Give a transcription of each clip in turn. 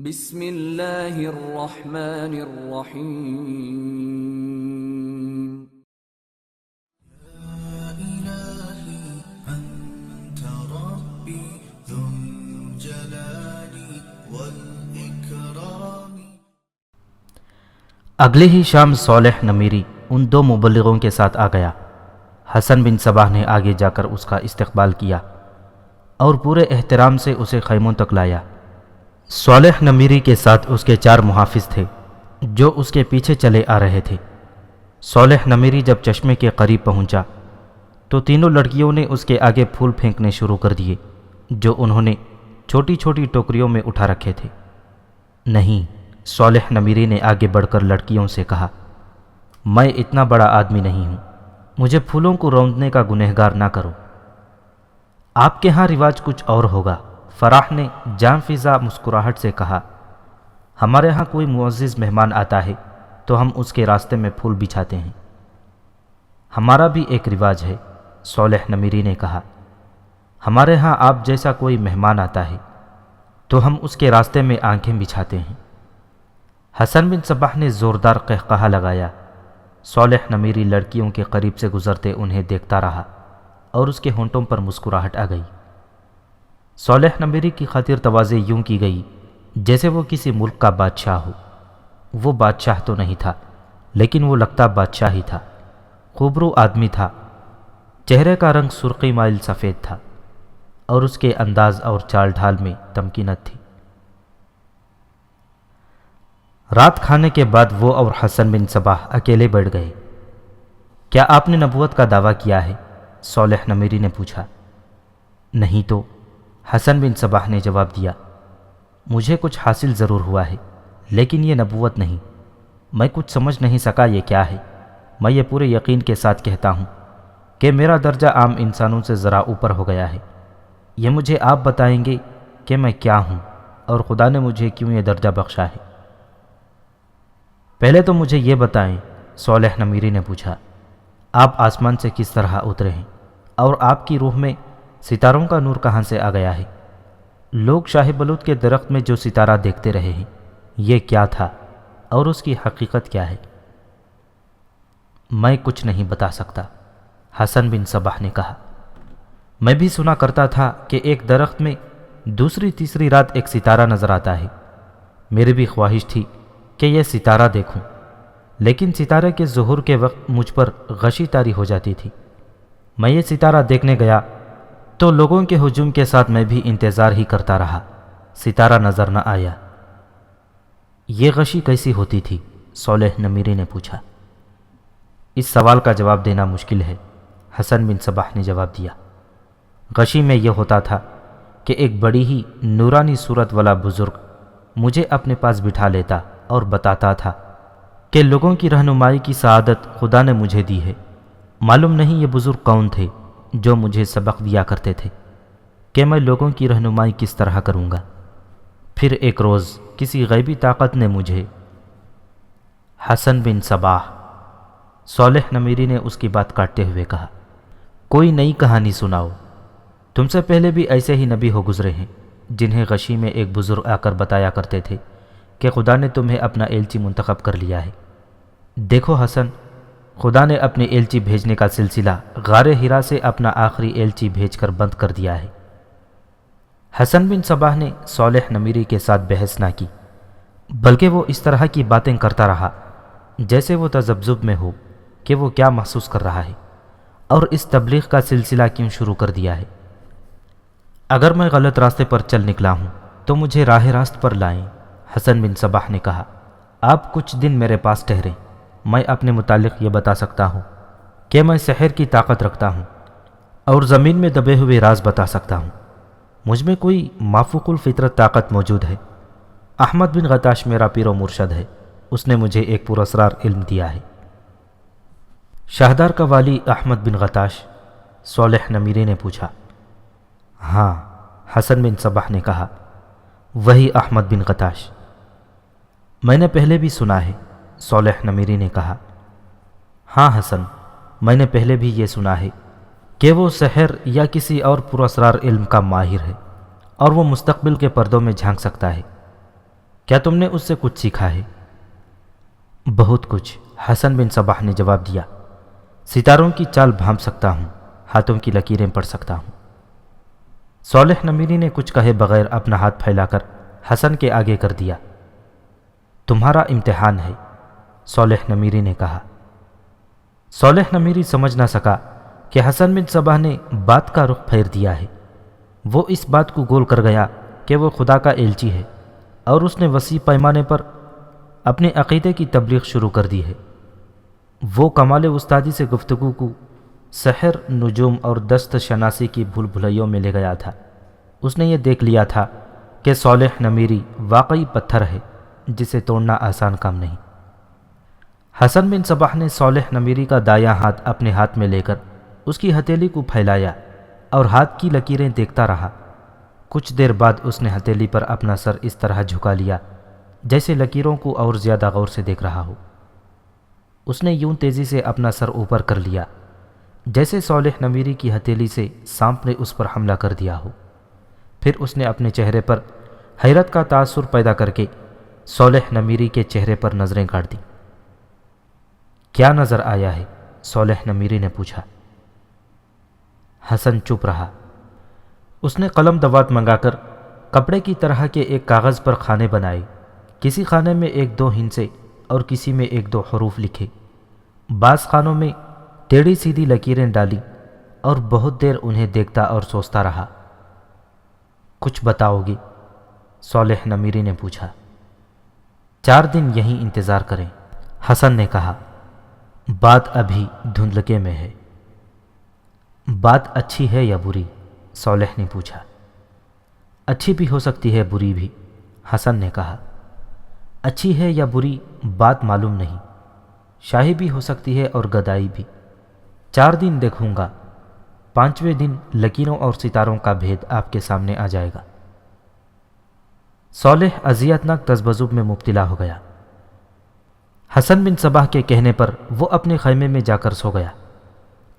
بسم اللہ الرحمن الرحیم۔ اگلے ہی شام صالح نمیری ان دو مبلغوں کے ساتھ آ گیا۔ حسن بن صباح نے آگے جا کر اس کا استقبال کیا اور پورے احترام سے اسے خیموں تک لایا۔ صالح نمیری کے ساتھ اس کے 4 محافظ تھے جو اس کے پیچھے چلے آ رہے تھے۔ صالح نمیری جب چشمے کے قریب پہنچا تو تینوں لڑکیوں نے اس کے آگے پھول پھینکنے شروع کر دیے جو انہوں نے چھوٹی چھوٹی ٹوکریوں میں اٹھا رکھے تھے۔ نہیں، صالح نمیری نے آگے بڑھ کر لڑکیوں سے کہا، میں اتنا بڑا آدمی نہیں ہوں، مجھے پھولوں کو روندنے کا گنہگار نہ کرو۔ آپ کے ہاں رواج کچھ اور ہوگا۔ فراح نے جان فضا مسکراہٹ سے کہا، ہمارے ہاں کوئی معزز مہمان آتا ہے تو ہم اس کے راستے میں پھول بچھاتے ہیں۔ ہمارا بھی ایک رواج ہے، صالح نمیری نے کہا۔ ہمارے ہاں آپ جیسا کوئی مہمان آتا ہے تو ہم اس کے راستے میں آنکھیں بچھاتے ہیں۔ حسن بن صباح نے زوردار قہقہہ لگایا۔ صالح نمیری لڑکیوں کے قریب سے گزرتے انہیں دیکھتا رہا اور اس کے ہونٹوں پر مسکراہٹ آ گئی۔ صالح نمیری کی خاطر تواضع یوں کی گئی جیسے وہ کسی ملک کا بادشاہ ہو۔ وہ بادشاہ تو نہیں تھا لیکن وہ لگتا بادشاہ ہی تھا۔ خوبرو آدمی تھا، چہرے کا رنگ سرخی مائل سفید تھا اور اس کے انداز اور چال ڈھال میں تمکینت تھی۔ رات کھانے کے بعد وہ اور حسن بن صباح اکیلے بیٹھ گئے۔ کیا آپ نے نبوت کا دعویٰ کیا ہے؟ صالح نمیری نے پوچھا۔ نہیں تو، حسن بن صباح نے جواب دیا، مجھے کچھ حاصل ضرور ہوا ہے لیکن یہ نبوت نہیں۔ میں کچھ سمجھ نہیں سکا یہ کیا ہے۔ میں یہ پورے یقین کے ساتھ کہتا ہوں کہ میرا درجہ عام انسانوں سے ذرا اوپر ہو گیا ہے۔ یہ مجھے آپ بتائیں گے کہ میں کیا ہوں اور خدا نے مجھے کیوں یہ درجہ بخشا ہے؟ پہلے تو مجھے یہ بتائیں، صالح نمیری نے پوچھا، آپ آسمان سے کس طرح اترے ہیں اور آپ کی روح میں ستاروں کا نور کہاں سے آ گیا ہے؟ لوگ شاہ بلوط کے درخت میں جو ستارہ دیکھتے رہے ہیں، یہ کیا تھا اور اس کی حقیقت کیا ہے؟ میں کچھ نہیں بتا سکتا، حسن بن صباح نے کہا۔ میں بھی سنا کرتا تھا کہ ایک درخت میں دوسری تیسری رات ایک ستارہ نظر آتا ہے۔ میری بھی خواہش تھی کہ یہ ستارہ دیکھوں، لیکن ستارے کے ظہور کے وقت مجھ پر غشی طاری ہو جاتی تھی۔ میں یہ ستارہ دیکھنے گیا تو لوگوں کے ہجوم کے ساتھ میں بھی انتظار ہی کرتا رہا، ستارہ نظر نہ آیا۔ یہ غشی کیسی ہوتی تھی؟ صالح نمیری نے پوچھا۔ اس سوال کا جواب دینا مشکل ہے، حسن بن صباح نے جواب دیا۔ غشی میں یہ ہوتا تھا کہ ایک بڑی ہی نورانی صورت والا بزرگ مجھے اپنے پاس بٹھا لیتا اور بتاتا تھا کہ لوگوں کی رہنمائی کی سعادت خدا نے مجھے دی ہے۔ معلوم نہیں یہ بزرگ کون تھے جو مجھے سبق دیا کرتے تھے کہ میں لوگوں کی رہنمائی کس طرح کروں گا۔ پھر ایک روز کسی غیبی طاقت نے مجھے… حسن بن صباح، صالح نمیری نے اس کی بات کاٹتے ہوئے کہا، کوئی نئی کہانی سناؤ۔ تم سے پہلے بھی ایسے ہی نبی ہو گزرے ہیں جنہیں غشی میں ایک بزرگ آ کر بتایا کرتے تھے کہ خدا نے تمہیں اپنا ایلچی منتخب کر لیا ہے۔ دیکھو حسن، خدا نے اپنے ایلچی بھیجنے کا سلسلہ غار ہرا سے اپنا آخری ایلچی بھیج کر بند کر دیا ہے۔ حسن بن صباح نے صالح نمیری کے ساتھ بحث نہ کی، بلکہ وہ اس طرح کی باتیں کرتا رہا جیسے وہ تذبذب میں ہو کہ وہ کیا محسوس کر رہا ہے اور اس تبلیغ کا سلسلہ کیوں شروع کر دیا ہے۔ اگر میں غلط راستے پر چل نکلا ہوں تو مجھے راہ راست پر لائیں، حسن بن صباح نے کہا۔ آپ کچھ دن میرے پاس ٹھہریں، میں اپنے متعلق یہ بتا سکتا ہوں کہ میں سحر کی طاقت رکھتا ہوں اور زمین میں دبے ہوئے راز بتا سکتا ہوں۔ مجھ میں کوئی مافوق الفطرت طاقت موجود ہے۔ احمد بن غتاش میرا پیر و مرشد ہے، اس نے مجھے ایک پراسرار علم دیا ہے۔ شاہدار کا والی احمد بن غتاش؟ صالح نمیری نے پوچھا۔ ہاں، حسن بن صباح نے کہا، وہی احمد بن غتاش۔ میں نے پہلے بھی سنا ہے، صالح نمیری نے کہا۔ ہاں حسن، میں نے پہلے بھی یہ سنا ہے کہ وہ سحر یا کسی اور پراسرار علم کا ماہر ہے اور وہ مستقبل کے پردوں میں جھانک سکتا ہے۔ کیا تم نے اس سے کچھ سیکھا ہے؟ بہت کچھ، حسن بن صباح نے جواب دیا۔ ستاروں کی چال بھانپ سکتا ہوں، ہاتھوں کی لکیریں پڑھ سکتا ہوں۔ صالح نمیری نے کچھ کہے بغیر اپنا ہاتھ پھیلا کر حسن کے آگے کر دیا۔ تمہارا امتحان ہے، صالح نمیری نے کہا۔ صالح نمیری سمجھ نہ سکا کہ حسن بن صباح نے بات کا رخ پھیر دیا ہے۔ وہ اس بات کو گول کر گیا کہ وہ خدا کا ایلچی ہے، اور اس نے وسیع پیمانے پر اپنے عقیدے کی تبلیغ شروع کر دی ہے۔ وہ کمال استادی سے گفتگو کو سحر، نجوم اور دست شناسی کی بھول بھلیوں میں لے گیا تھا۔ اس نے یہ دیکھ لیا تھا کہ صالح نمیری واقعی پتھر ہے جسے توڑنا آسان کام نہیں۔ حسن بن صباح نے صالح نمیری کا دایاں ہاتھ اپنے ہاتھ میں لے کر اس کی ہتھیلی کو پھیلایا اور ہاتھ کی لکیریں دیکھتا رہا۔ کچھ دیر بعد اس نے ہتھیلی پر اپنا سر اس طرح جھکا لیا جیسے لکیروں کو اور زیادہ غور سے دیکھ رہا ہو۔ اس نے یوں تیزی سے اپنا سر اوپر کر لیا جیسے صالح نمیری کی ہتھیلی سے سانپ نے اس پر حملہ کر دیا ہو۔ پھر اس نے اپنے چہرے پر حیرت کا تاثر پیدا کر کے صالح نمیری کے چہرے پر نظریں گاڑ دیں۔ کیا نظر آیا ہے؟ صالح نمیری نے پوچھا۔ حسن چپ رہا۔ اس نے قلم دوات منگا کر کپڑے کی طرح کے ایک کاغذ پر خانے بنائے، کسی خانے میں 1-2 ہندسے اور کسی میں 1-2 حروف لکھے۔ بعض خانوں میں ٹیڑھی سیدھی لکیریں ڈالیں اور بہت دیر انہیں دیکھتا اور سوچتا رہا۔ کچھ بتاؤ گے؟ صالح نمیری نے پوچھا۔ 4 دن یہیں انتظار کریں، حسن نے کہا۔ بات ابھی دھندلکے میں ہے۔ بات اچھی ہے یا بری؟ صالح نے پوچھا۔ اچھی بھی ہو سکتی ہے، بری بھی، حسن نے کہا۔ اچھی ہے یا بری بات معلوم نہیں، شاہی بھی ہو سکتی ہے اور گدائی بھی۔ 4 دن دیکھوں گا، 5ویں دن لکیروں اور ستاروں کا بھید آپ کے سامنے آ جائے گا۔ صالح اذیتناک تذبذب میں مبتلا ہو گیا۔ حسن بن صباح کے کہنے پر وہ اپنے خیمے میں جا کر سو گیا۔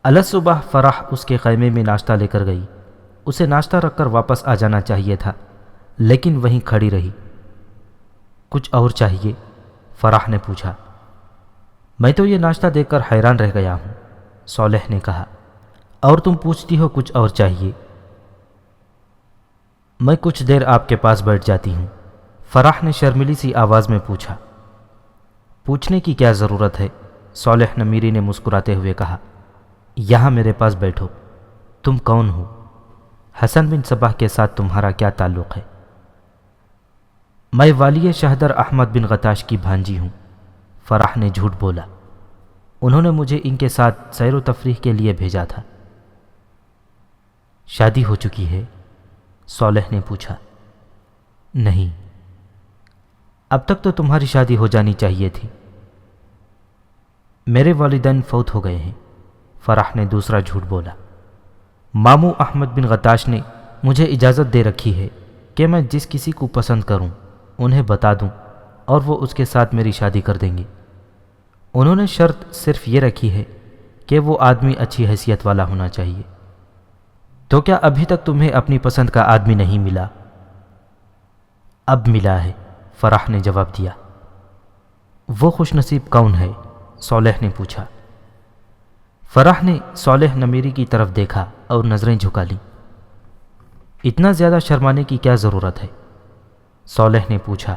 الصبح فرح اس کے خیمے میں ناشتہ لے کر گئی۔ اسے ناشتہ رکھ کر واپس آ جانا چاہیے تھا، لیکن وہیں کھڑی رہی۔ کچھ اور چاہیے؟ فرح نے پوچھا۔ میں تو یہ ناشتہ دیکھ کر حیران رہ گیا ہوں، صالح نے کہا، اور تم پوچھتی ہو کچھ اور چاہیے؟ میں کچھ دیر آپ کے پاس بیٹھ جاتی ہوں، فرح نے شرمیلی سی آواز میں پوچھا۔ پوچھنے کی کیا ضرورت ہے؟ صالح نمیری نے مسکراتے ہوئے کہا۔ یہاں میرے پاس بیٹھو۔ تم کون ہو؟ حسن بن صباح کے ساتھ تمہارا کیا تعلق ہے؟ میں والی شہدر احمد بن غتاش کی بھانجی ہوں، فرح نے جھوٹ بولا۔ انہوں نے مجھے ان کے ساتھ سیر و تفریح کے لیے بھیجا تھا۔ شادی ہو چکی ہے؟ صالح نے پوچھا۔ نہیں۔ اب تک تو تمہاری شادی ہو جانی چاہیے تھی۔ میرے والدین فوت ہو گئے ہیں، فرح نے دوسرا جھوٹ بولا۔ ماموں احمد بن غتاش نے مجھے اجازت دے رکھی ہے کہ میں جس کسی کو پسند کروں انہیں بتا دوں اور وہ اس کے ساتھ میری شادی کر دیں گے۔ انہوں نے شرط صرف یہ رکھی ہے کہ وہ آدمی اچھی حیثیت والا ہونا چاہیے۔ تو کیا ابھی تک تمہیں اپنی پسند کا آدمی نہیں ملا؟ اب ملا ہے، فرح نے جواب دیا۔ وہ خوش نصیب کون ہے؟ صالح نے پوچھا۔ فرح نے صالح نمیری کی طرف دیکھا اور نظریں جھکا لیں۔ اتنا زیادہ شرمانے کی کیا ضرورت ہے؟ صالح نے پوچھا۔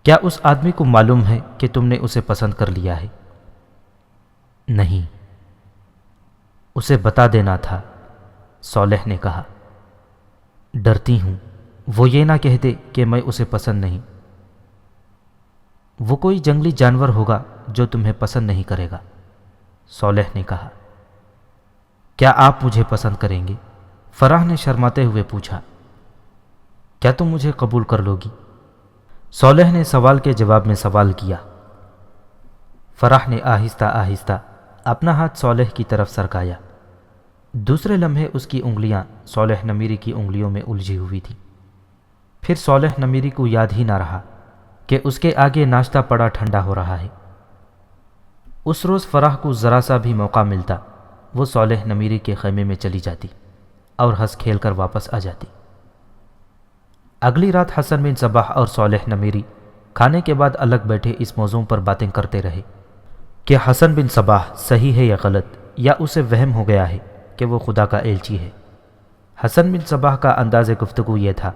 کیا اس آدمی کو معلوم ہے کہ تم نے اسے پسند کر لیا ہے؟ نہیں۔ اسے بتا دینا تھا، صالح نے کہا۔ ڈرتی ہوں وہ یہ نہ کہہ دے کہ میں اسے پسند نہیں۔ وہ کوئی جنگلی جانور ہوگا جو تمہیں پسند نہیں کرے گا، صالح نے کہا۔ کیا آپ مجھے پسند کریں گے؟ فرح نے شرماتے ہوئے پوچھا۔ کیا تم مجھے قبول کر لو گی؟ صالح نے سوال کے جواب میں سوال کیا۔ فرح نے آہستہ آہستہ اپنا ہاتھ صالح کی طرف سرکایا۔ دوسرے لمحے اس کی انگلیاں صالح نمیری کی انگلیوں میں الجھی ہوئی تھیں۔ پھر صالح نمیری کو یاد ہی نہ رہا کہ اس کے آگے ناشتہ پڑا ٹھنڈا ہو رہا ہے۔ اس روز فرح کو ذرا سا بھی موقع ملتا وہ صالح نمیری کے خیمے میں چلی جاتی اور ہنس کھیل کر واپس آ جاتی۔ اگلی رات حسن بن صباح اور صالح نمیری کھانے کے بعد الگ بیٹھے اس موضوع پر باتیں کرتے رہے کہ حسن بن صباح صحیح ہے یا غلط، یا اسے وہم ہو گیا ہے کہ وہ خدا کا ایلچی ہے۔ حسن بن صباح کا انداز گفتگو یہ تھا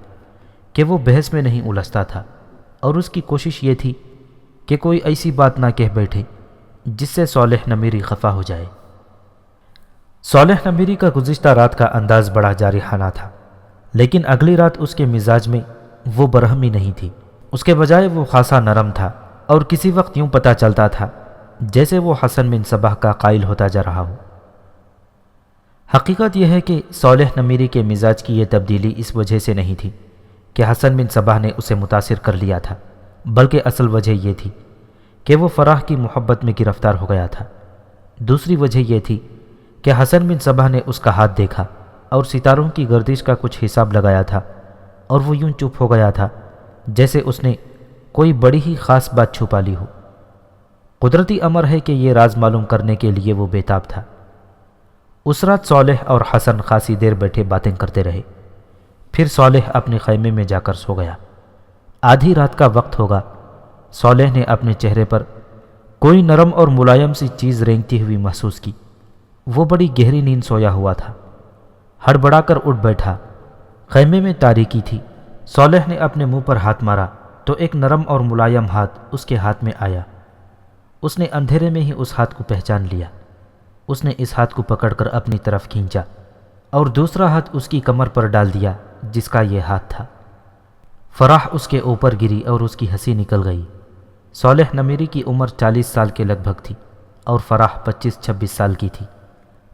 کہ وہ بحث میں نہیں الجھتا تھا، اور اس کی کوشش یہ تھی کہ کوئی ایسی بات نہ کہہ بیٹھے جس سے صالح نمیری خفا ہو جائے۔ صالح نمیری کا گزشتہ رات کا انداز بڑا جارحانہ تھا، لیکن اگلی رات اس کے مزاج میں وہ برہمی نہیں تھی، اس کے بجائے وہ خاصا نرم تھا، اور کسی وقت یوں پتہ چلتا تھا جیسے وہ حسن بن صباح کا قائل ہوتا جا رہا ہو۔ حقیقت یہ ہے کہ صالح نمیری کے مزاج کی یہ تبدیلی اس وجہ سے نہیں تھی کہ حسن بن صباح نے اسے متاثر کر لیا تھا، بلکہ اصل وجہ یہ تھی کہ وہ فراح کی محبت میں گرفتار ہو گیا تھا۔ دوسری وجہ یہ تھی کہ حسن بن صباح نے اس کا ہاتھ دیکھا اور ستاروں کی گردش کا کچھ حساب لگایا تھا، اور وہ یوں چپ ہو گیا تھا جیسے اس نے کوئی بڑی ہی خاص بات چھپا لی ہو۔ قدرتی امر ہے کہ یہ راز معلوم کرنے کے لیے وہ بے تاب تھا۔ اس رات صالح اور حسن خاصی دیر بیٹھے باتیں کرتے رہے، پھر صالح اپنے خیمے میں جا کر سو گیا۔ آدھی رات کا وقت ہوگا، صالح نے اپنے چہرے پر کوئی نرم اور ملائم سی چیز رینگتی ہوئی محسوس کی۔ وہ بڑی گہری نیند سویا ہوا تھا، ہڑبڑا کر اٹھ بیٹھا۔ خیمے میں تاریکی تھی۔ صالح نے اپنے منہ پر ہاتھ مارا تو ایک نرم اور ملائم ہاتھ اس کے ہاتھ میں آیا۔ اس نے اندھیرے میں ہی اس ہاتھ کو پہچان لیا۔ اس نے اس ہاتھ کو پکڑ کر اپنی طرف کھینچا اور دوسرا ہاتھ اس کی کمر پر ڈال دیا جس کا یہ ہاتھ تھا۔ فراح اس کے اوپر گری اور اس کی ہنسی نکل گئی۔ صالح نمیری کی عمر 40 سال کے لگ بھگ تھی اور فراح 25-26 سال کی تھی،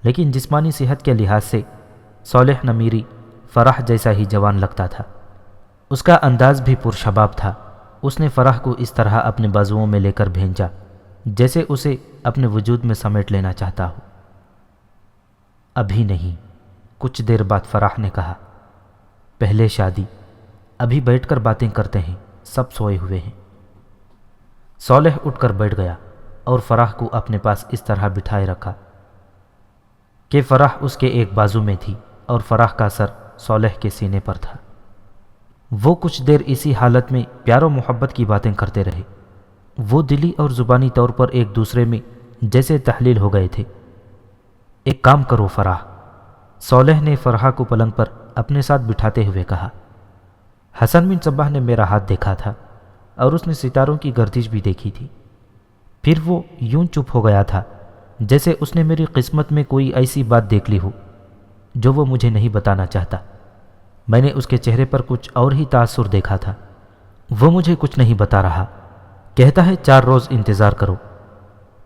لیکن جسمانی صحت کے لحاظ سے صالح نمیری فراح جیسا ہی جوان لگتا تھا۔ اس کا انداز بھی پرشباب تھا۔ اس نے فراح کو اس طرح اپنے بازوؤں میں لے کر بھینچا جیسے اسے اپنے وجود میں سمیٹ لینا چاہتا ہو۔ ابھی نہیں، کچھ دیر بعد فراح نے کہا، پہلے شادی، ابھی بیٹھ کر باتیں کرتے ہیں، سب سوئے ہوئے ہیں۔ صالح اٹھ کر بیٹھ گیا اور فراح کو اپنے پاس اس طرح بٹھائے رکھا کہ فراح اس کے ایک بازو میں تھی اور فراح کا سر صالح کے سینے پر تھا۔ وہ کچھ دیر اسی حالت میں پیار و محبت کی باتیں کرتے رہے۔ وہ دلی اور زبانی طور پر ایک دوسرے میں جیسے تحلیل ہو گئے تھے۔ ایک کام کرو فراح، صالح نے فراح کو پلنگ پر اپنے ساتھ بٹھاتے ہوئے کہا۔ حسن بن صباح نے میرا ہاتھ دیکھا تھا اور اس نے ستاروں کی گردش بھی دیکھی تھی۔ پھر وہ یوں چپ ہو گیا تھا جیسے اس نے میری قسمت میں کوئی ایسی بات دیکھ لی ہو جو وہ مجھے نہیں بتانا چاہتا۔ میں نے اس کے چہرے پر کچھ اور ہی تاثر دیکھا تھا۔ وہ مجھے کچھ نہیں بتا رہا، کہتا ہے 4 روز انتظار کرو۔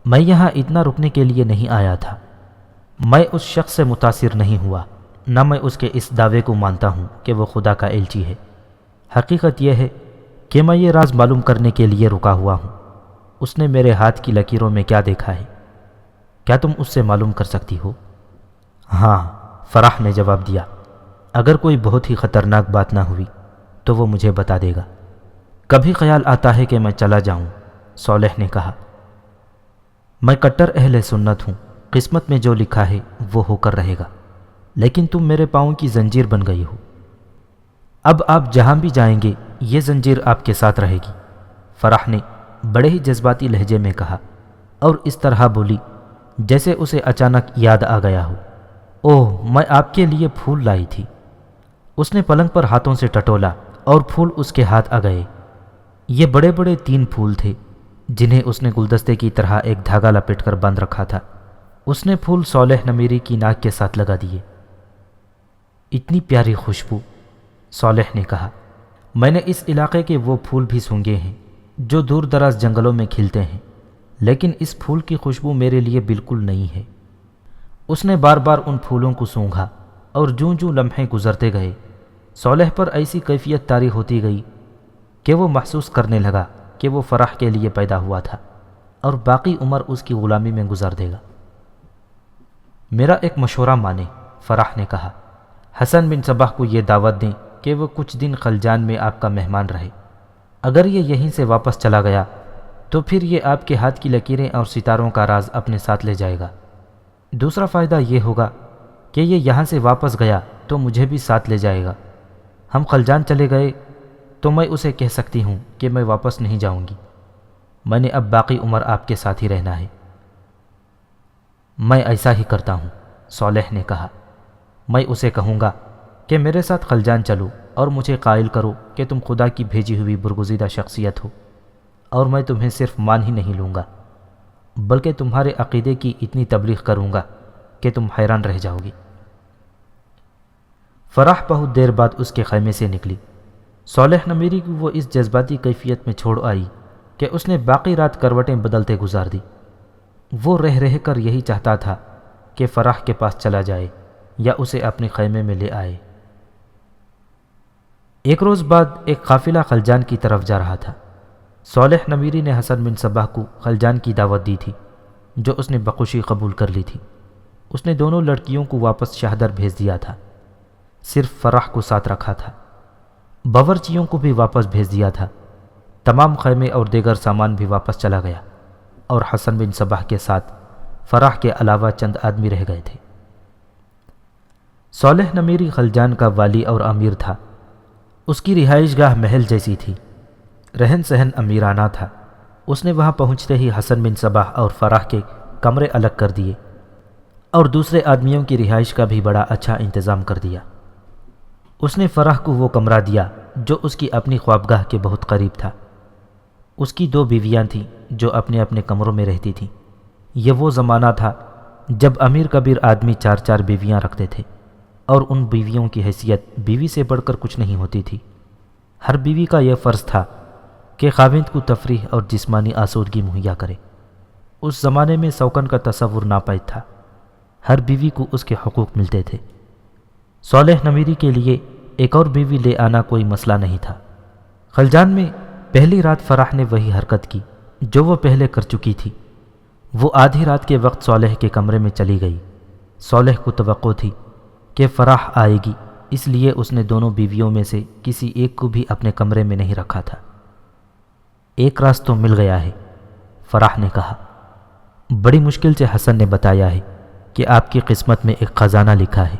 میں یہاں اتنا رکنے کے لیے نہیں آیا تھا۔ میں اس شخص سے متاثر نہیں ہوا، نہ میں اس کے اس دعوے کو مانتا ہوں کہ وہ خدا کا ایلچی ہے۔ حقیقت یہ ہے کہ میں یہ راز معلوم کرنے کے لیے رکا ہوا ہوں۔ اس نے میرے ہاتھ کی لکیروں میں کیا دیکھا ہے، کیا تم اس سے معلوم کر سکتی ہو؟ ہاں، فراح نے جواب دیا۔ اگر کوئی بہت ہی خطرناک بات نہ ہوئی تو وہ مجھے بتا دے گا۔ کبھی خیال آتا ہے کہ میں چلا جاؤں، صالح نے کہا۔ میں کٹر اہل سنت ہوں، قسمت میں جو لکھا ہے وہ ہو کر رہے گا، لیکن تم میرے پاؤں کی زنجیر بن گئی ہو۔ اب آپ جہاں بھی جائیں گے یہ زنجیر آپ کے ساتھ رہے گی، فراح نے بڑے ہی جذباتی لہجے میں کہا، اور اس طرح بولی جیسے اسے اچانک یاد آ گیا ہو۔ اوہ، میں آپ کے لیے پھول لائی تھی۔ اس نے پلنگ پر ہاتھوں سے ٹٹولا اور پھول اس کے ہاتھ آ گئے۔ یہ بڑے بڑے 3 پھول تھے جنہیں اس نے گلدستے کی طرح ایک دھاگا لپیٹ کر باندھ رکھا تھا۔ اس نے پھول صالح نمیری کی ناک کے ساتھ لگا دیے۔ اتنی پیاری خوشبو، صالح نے کہا۔ میں نے اس علاقے کے وہ پھول بھی سونگھے ہیں جو دور دراز جنگلوں میں کھلتے ہیں، لیکن اس پھول کی خوشبو میرے لیے بالکل نہیں ہے۔ اس نے بار بار ان پھولوں کو سونگھا، اور جوں جوں لمحے گزرتے گئے صالح پر ایسی کیفیت طاری ہوتی گئی کہ وہ محسوس کرنے لگا کہ وہ فراح کے لیے پیدا ہوا تھا اور باقی عمر اس کی غلامی میں گزار دے گا۔ میرا ایک مشورہ مانے، فراح نے کہا۔ حسن بن صباح کو یہ دعوت دیں کہ وہ کچھ دن خلجان میں آپ کا مہمان رہے۔ اگر یہ یہیں سے واپس چلا گیا تو پھر یہ آپ کے ہاتھ کی لکیریں اور ستاروں کا راز اپنے ساتھ لے جائے گا۔ دوسرا فائدہ یہ ہوگا کہ یہ یہاں سے واپس گیا تو مجھے بھی ساتھ لے جائے گا۔ ہم خلجان چلے گئے تو میں اسے کہہ سکتی ہوں کہ میں واپس نہیں جاؤں گی، میں نے اب باقی عمر آپ کے ساتھ ہی رہنا ہے۔ میں ایسا ہی کرتا ہوں، صالح نے کہا۔ میں اسے کہوں گا کہ میرے ساتھ خلجان چلو اور مجھے قائل کرو کہ تم خدا کی بھیجی ہوئی برگزیدہ شخصیت ہو، اور میں تمہیں صرف مان ہی نہیں لوں گا بلکہ تمہارے عقیدے کی اتنی تبلیغ کروں گا کہ تم حیران رہ جاؤ گی۔ فرح بہت دیر بعد اس کے خیمے سے نکلی۔ صالح نمیری کو وہ اس جذباتی کیفیت میں چھوڑ آئی کہ اس نے باقی رات کروٹیں بدلتے گزار دی۔ وہ رہ رہ کر یہی چاہتا تھا کہ فرح کے پاس چلا جائے یا اسے اپنے خیمے میں لے آئے۔ ایک روز بعد ایک قافلہ خلجان کی طرف جا رہا تھا۔ صالح نمیری نے حسن بن صباح کو خلجان کی دعوت دی تھی، جو اس نے بخوشی قبول کر لی تھی۔ اس نے دونوں لڑکیوں کو واپس شہدر بھیج دیا تھا، صرف فرح کو ساتھ رکھا تھا۔ باورچیوں کو بھی واپس بھیج دیا تھا۔ تمام خیمے اور دیگر سامان بھی واپس چلا گیا، اور حسن بن صباح کے ساتھ فرح کے علاوہ چند آدمی رہ گئے تھے۔ صالح نمیری خلجان کا والی اور امیر تھا۔ اس کی رہائش گاہ محل جیسی تھی، رہن سہن امیرانہ تھا۔ اس نے وہاں پہنچتے ہی حسن بن صباح اور فرح کے کمرے الگ کر دیے اور دوسرے آدمیوں کی رہائش کا بھی بڑا اچھا انتظام کر دیا۔ اس نے فرح کو وہ کمرہ دیا جو اس کی اپنی خوابگاہ کے بہت قریب تھا۔ اس کی 2 بیویاں تھیں جو اپنے اپنے کمروں میں رہتی تھیں۔ یہ وہ زمانہ تھا جب امیر کبیر آدمی 4 بیویاں رکھتے تھے، اور ان بیویوں کی حیثیت بیوی سے بڑھ کر کچھ نہیں ہوتی تھی۔ ہر بیوی کا یہ فرض تھا کہ خاوند کو تفریح اور جسمانی آسودگی مہیا کرے۔ اس زمانے میں سوکن کا تصور ناپید تھا، ہر بیوی کو اس کے حقوق ملتے تھے۔ صالح نمیری کے لیے ایک اور بیوی لے آنا کوئی مسئلہ نہیں تھا۔ خلجان میں پہلی رات فرح نے وہی حرکت کی جو وہ پہلے کر چکی تھی۔ وہ آدھی رات کے وقت صالح کے کمرے میں چلی گئی۔ صالح کو توقع تھی کہ فرح آئے گی، اس لیے اس نے دونوں بیویوں میں سے کسی ایک کو بھی اپنے کمرے میں نہیں رکھا تھا۔ ایک راز تو مل گیا ہے، فرح نے کہا۔ بڑی مشکل سے حسن نے بتایا ہے کہ آپ کی قسمت میں ایک خزانہ لکھا ہے،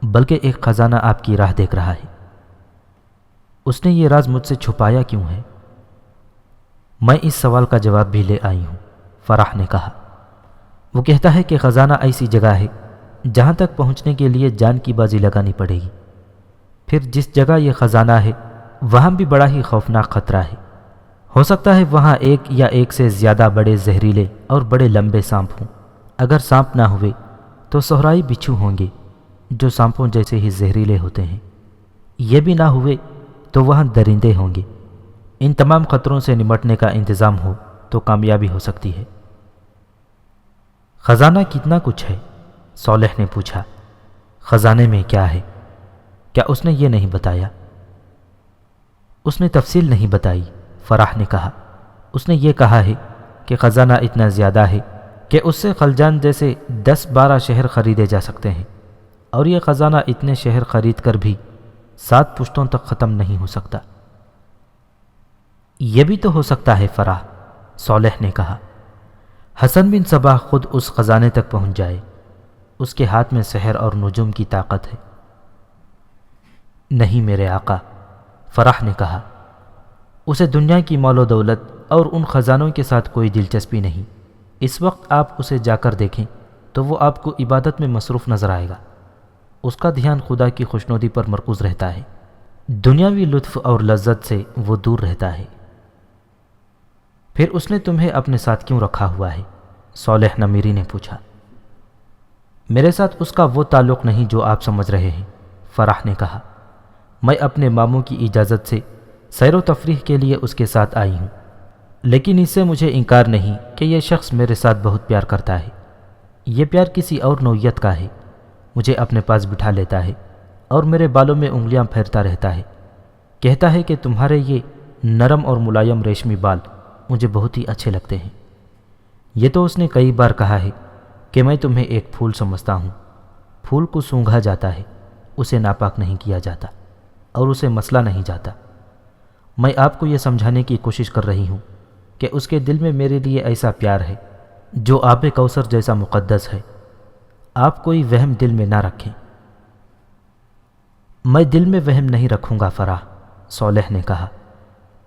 بلکہ ایک خزانہ آپ کی راہ دیکھ رہا ہے۔ اس نے یہ راز مجھ سے چھپایا کیوں ہے؟ میں اس سوال کا جواب بھی لے آئی ہوں، فرح نے کہا۔ وہ کہتا ہے کہ خزانہ ایسی جگہ ہے جہاں تک پہنچنے کے لیے جان کی بازی لگانی پڑے گی۔ پھر جس جگہ یہ خزانہ ہے وہاں بھی بڑا ہی خوفناک خطرہ ہے۔ ہو سکتا ہے وہاں ایک یا ایک سے زیادہ بڑے زہریلے اور بڑے لمبے سانپ ہوں۔ اگر سانپ نہ ہوئے تو صحرائی بچھو ہوں گے جو سانپوں جیسے ہی زہریلے ہوتے ہیں۔ یہ بھی نہ ہوئے تو وہاں درندے ہوں گے۔ ان تمام خطروں سے نمٹنے کا انتظام ہو تو کامیابی ہو سکتی ہے۔ خزانہ کتنا کچھ ہے؟ صالح نے پوچھا۔ خزانے میں کیا ہے؟ کیا اس نے یہ نہیں بتایا؟ اس نے تفصیل نہیں بتائی، فرح نے کہا۔ اس نے یہ کہا ہے کہ خزانہ اتنا زیادہ ہے کہ اس سے خلجان جیسے 10-12 شہر خریدے جا سکتے ہیں، اور یہ خزانہ اتنے شہر خرید کر بھی 7 پشتوں تک ختم نہیں ہو سکتا۔ یہ بھی تو ہو سکتا ہے فرح، صالح نے کہا۔ حسن بن صباح خود اس خزانے تک پہنچ جائے، اس کے ہاتھ میں سحر اور نجوم کی طاقت ہے۔ نہیں میرے آقا، فرح نے کہا، اسے دنیا کی مال و دولت اور ان خزانوں کے ساتھ کوئی دلچسپی نہیں۔ اس وقت آپ اسے جا کر دیکھیں تو وہ آپ کو عبادت میں مصروف نظر آئے گا۔ اس کا دھیان خدا کی خوشنودی پر مرکوز رہتا ہے، دنیاوی لطف اور لذت سے وہ دور رہتا ہے۔ پھر اس نے تمہیں اپنے ساتھ کیوں رکھا ہوا ہے؟ صالح نمیری نے پوچھا۔ میرے ساتھ اس کا وہ تعلق نہیں جو آپ سمجھ رہے ہیں، فرح نے کہا۔ میں اپنے ماموں کی اجازت سے سیر و تفریح کے لیے اس کے ساتھ آئی ہوں، لیکن اس سے مجھے انکار نہیں کہ یہ شخص میرے ساتھ بہت پیار کرتا ہے۔ یہ پیار کسی اور نوعیت کا ہے۔ مجھے اپنے پاس بٹھا لیتا ہے اور میرے بالوں میں انگلیاں پھیرتا رہتا ہے۔ کہتا ہے کہ تمہارے یہ نرم اور ملائم ریشمی بال مجھے بہت ہی اچھے لگتے ہیں۔ یہ تو اس نے کئی بار کہا ہے کہ میں تمہیں ایک پھول سمجھتا ہوں۔ پھول کو سونگھا جاتا ہے، اسے ناپاک نہیں کیا جاتا اور اسے مسلا نہیں جاتا۔ میں آپ کو یہ سمجھانے کی کوشش کر رہی ہوں کہ اس کے دل میں میرے لیے ایسا پیار ہے جو آب کوثر جیسا مقدس ہے۔ آپ کوئی وہم دل میں نہ رکھیں۔ میں دل میں وہم نہیں رکھوں گا فرح، صالح نے کہا،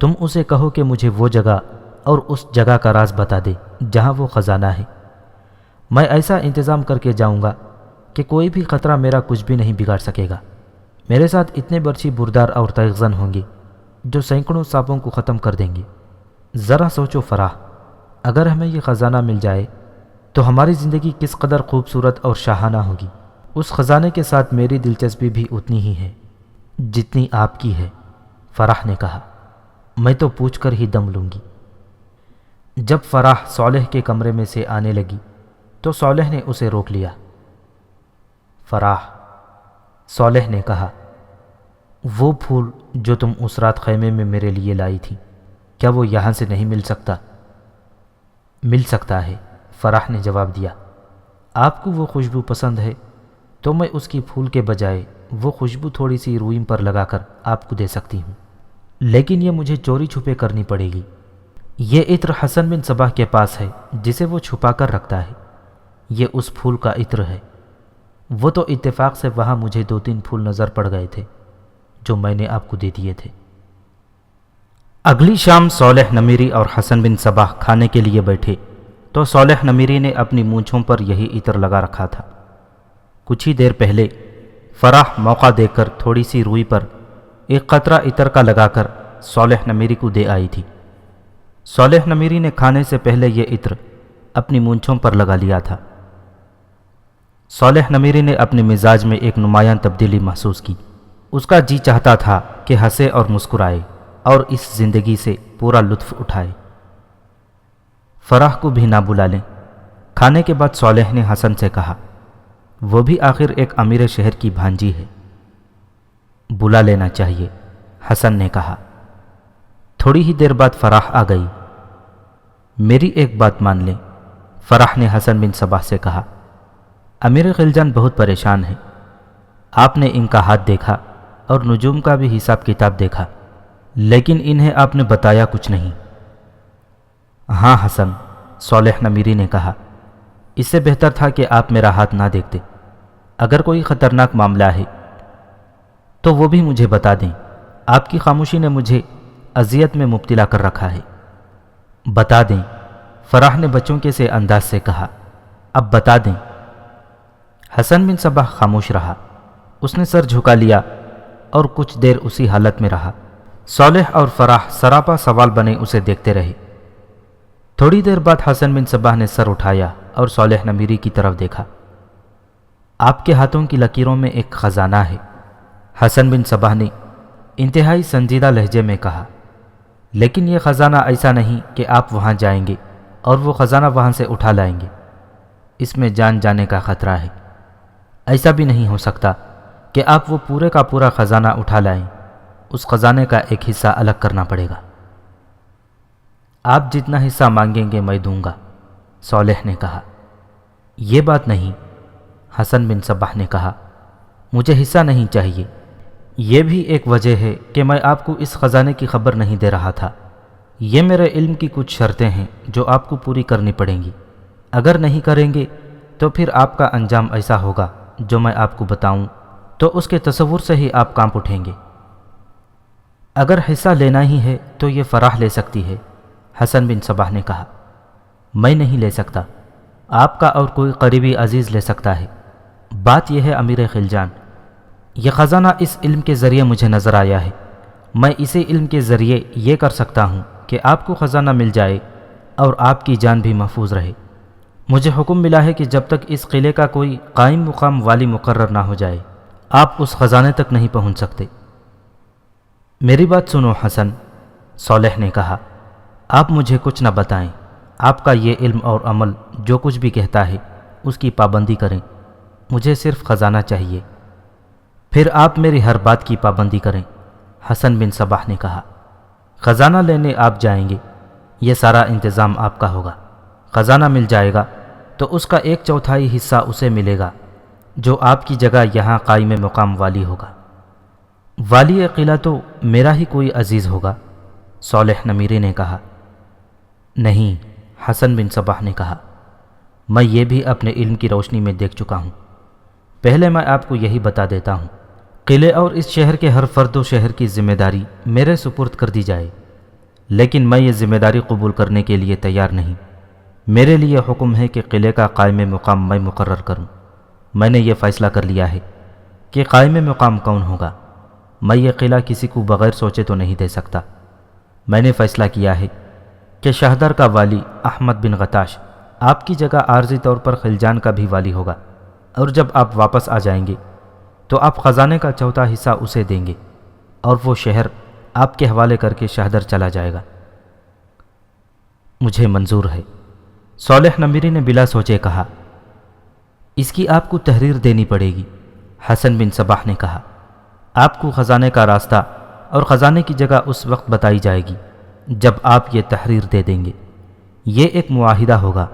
تم اسے کہو کہ مجھے وہ جگہ اور اس جگہ کا راز بتا دے جہاں وہ خزانہ ہے۔ میں ایسا انتظام کر کے جاؤں گا کہ کوئی بھی خطرہ میرا کچھ بھی نہیں بگاڑ سکے گا۔ میرے ساتھ اتنے برچھی بردار اور تیغزن ہوں گے جو سینکڑوں سانپوں کو ختم کر دیں گے۔ ذرا سوچو فراح، اگر ہمیں یہ خزانہ مل جائے تو ہماری زندگی کس قدر خوبصورت اور شاہانہ ہوگی۔ اس خزانے کے ساتھ میری دلچسپی بھی اتنی ہی ہے جتنی آپ کی ہے، فراح نے کہا۔ میں تو پوچھ کر ہی دم لوں گی۔ جب فراح صالح کے کمرے میں سے آنے لگی تو صالح نے اسے روک لیا۔ فراح، صالح نے کہا، وہ پھول جو تم اس رات خیمے میں میرے لیے لائی تھی، کیا وہ یہاں سے نہیں مل سکتا؟ مل سکتا ہے، فراح نے جواب دیا۔ آپ کو وہ خوشبو پسند ہے تو میں اس کی پھول کے بجائے وہ خوشبو تھوڑی سی روئی پر لگا کر آپ کو دے سکتی ہوں، لیکن یہ مجھے چوری چھپے کرنی پڑے گی۔ یہ عطر حسن بن صباح کے پاس ہے جسے وہ چھپا کر رکھتا ہے۔ یہ اس پھول کا عطر ہے۔ وہ تو اتفاق سے وہاں مجھے 2-3 پھول نظر پڑ گئے تھے جو میں نے آپ کو دے دیے تھے۔ اگلی شام صالح نمیری اور حسن بن صباح کھانے کے لیے بیٹھے تو صالح نمیری نے اپنی مونچھوں پر یہی عطر لگا رکھا تھا۔ کچھ ہی دیر پہلے فراح موقع دیکھ کر تھوڑی سی روئی پر ایک قطرہ عطر کا لگا کر صالح نمیری کو دے آئی تھی۔ صالح نمیری نے کھانے سے پہلے یہ عطر اپنی مونچھوں پر لگا لیا تھا۔ صالح نمیری نے اپنے مزاج میں ایک نمایاں تبدیلی محسوس کی۔ اس کا جی چاہتا تھا کہ ہنسے اور مسکرائے اور اس زندگی سے پورا لطف اٹھائے۔ فراح کو بھی نہ بلا لیں۔ کھانے کے بعد صالح نے حسن سے کہا، وہ بھی آخر ایک امیر شہر کی بھانجی ہے، بلا لینا چاہیے، حسن نے کہا۔ تھوڑی ہی دیر بعد فراح آ گئی۔ میری ایک بات مان لیں، فراح نے حسن بن صباح سے کہا، امیر خلجان بہت پریشان ہے۔ آپ نے ان کا ہاتھ دیکھا اور نجوم کا بھی حساب کتاب دیکھا، لیکن انہیں آپ نے بتایا کچھ نہیں۔ ہاں حسن، صالح نمیری نے کہا، اس سے بہتر تھا کہ آپ میرا ہاتھ نہ دیکھتے۔ اگر کوئی خطرناک معاملہ ہے تو وہ بھی مجھے بتا دیں۔ آپ کی خاموشی نے مجھے اذیت میں مبتلا کر رکھا ہے۔ بتا دیں، فراح نے بچوں کے سے انداز سے کہا، اب بتا دیں۔ حسن بن صباح خاموش رہا۔ اس نے سر جھکا لیا اور کچھ دیر اسی حالت میں رہا۔ صالح اور فراح سراپا سوال بنے اسے دیکھتے رہے۔ تھوڑی دیر بعد حسن بن صباح نے سر اٹھایا اور صالح نمیری کی طرف دیکھا۔ آپ کے ہاتھوں کی لکیروں میں ایک خزانہ ہے، حسن بن صباح نے انتہائی سنجیدہ لہجے میں کہا، لیکن یہ خزانہ ایسا نہیں کہ آپ وہاں جائیں گے اور وہ خزانہ وہاں سے اٹھا لائیں گے۔ اس میں جان جانے کا خطرہ ہے۔ ایسا بھی نہیں ہو سکتا کہ آپ وہ پورے کا پورا خزانہ اٹھا لائیں۔ اس خزانے کا ایک حصہ الگ کرنا پڑے گا۔ آپ جتنا حصہ مانگیں گے میں دوں گا، صالح نے کہا۔ یہ بات نہیں، حسن بن صباح نے کہا، مجھے حصہ نہیں چاہیے۔ یہ بھی ایک وجہ ہے کہ میں آپ کو اس خزانے کی خبر نہیں دے رہا تھا۔ یہ میرے علم کی کچھ شرطیں ہیں جو آپ کو پوری کرنی پڑیں گی۔ اگر نہیں کریں گے تو پھر آپ کا انجام ایسا ہوگا جو میں آپ کو بتاؤں تو اس کے تصور سے ہی آپ کانپ اٹھیں گے۔ اگر حصہ لینا ہی ہے تو یہ فراح لے سکتی ہے، حسن بن صباح نے کہا۔ میں نہیں لے سکتا، آپ کا اور کوئی قریبی عزیز لے سکتا ہے۔ بات یہ ہے امیر خلجان، یہ خزانہ اس علم کے ذریعے مجھے نظر آیا ہے۔ میں اسی علم کے ذریعے یہ کر سکتا ہوں کہ آپ کو خزانہ مل جائے اور آپ کی جان بھی محفوظ رہے۔ مجھے حکم ملا ہے کہ جب تک اس قلعے کا کوئی قائم مقام والی مقرر نہ ہو جائے آپ اس خزانے تک نہیں پہنچ سکتے۔ میری بات سنو حسن، صالح نے کہا، آپ مجھے کچھ نہ بتائیں۔ آپ کا یہ علم اور عمل جو کچھ بھی کہتا ہے اس کی پابندی کریں۔ مجھے صرف خزانہ چاہیے، پھر آپ میری ہر بات کی پابندی کریں، حسن بن صباح نے کہا۔ خزانہ لینے آپ جائیں گے، یہ سارا انتظام آپ کا ہوگا۔ خزانہ مل جائے گا تو اس کا 1/4 حصہ اسے ملے گا جو آپ کی جگہ یہاں قائم مقام والی ہوگا۔ والی قلعہ تو میرا ہی کوئی عزیز ہوگا، صالح نمیری نے کہا۔ نہیں، حسن بن صباح نے کہا، میں یہ بھی اپنے علم کی روشنی میں دیکھ چکا ہوں۔ پہلے میں آپ کو یہی بتا دیتا ہوں قلعے اور اس شہر کے ہر فرد و شہر کی ذمہ داری میرے سپرد کر دی جائے، لیکن میں یہ ذمہ داری قبول کرنے کے لیے تیار نہیں۔ میرے لیے حکم ہے کہ قلعے کا قائم مقام میں مقرر کروں۔ میں نے یہ فیصلہ کر لیا ہے کہ قائم مقام کون ہوگا۔ میں یہ قلعہ کسی کو بغیر سوچے تو نہیں دے سکتا۔ میں نے فیصلہ کیا ہے کہ شہدر کا والی احمد بن غتاش آپ کی جگہ عارضی طور پر خلجان کا بھی والی ہوگا، اور جب آپ واپس آ جائیں گے تو آپ خزانے کا چوتھا حصہ اسے دیں گے، اور وہ شہر آپ کے حوالے کر کے شہدر چلا جائے گا۔ مجھے منظور ہے، صالح نمیری نے بلا سوچے کہا۔ اس کی آپ کو تحریر دینی پڑے گی، حسن بن صباح نے کہا۔ آپ کو خزانے کا راستہ اور خزانے کی جگہ اس وقت بتائی جائے گی جب آپ یہ تحریر دے دیں گے۔ یہ ایک معاہدہ ہوگا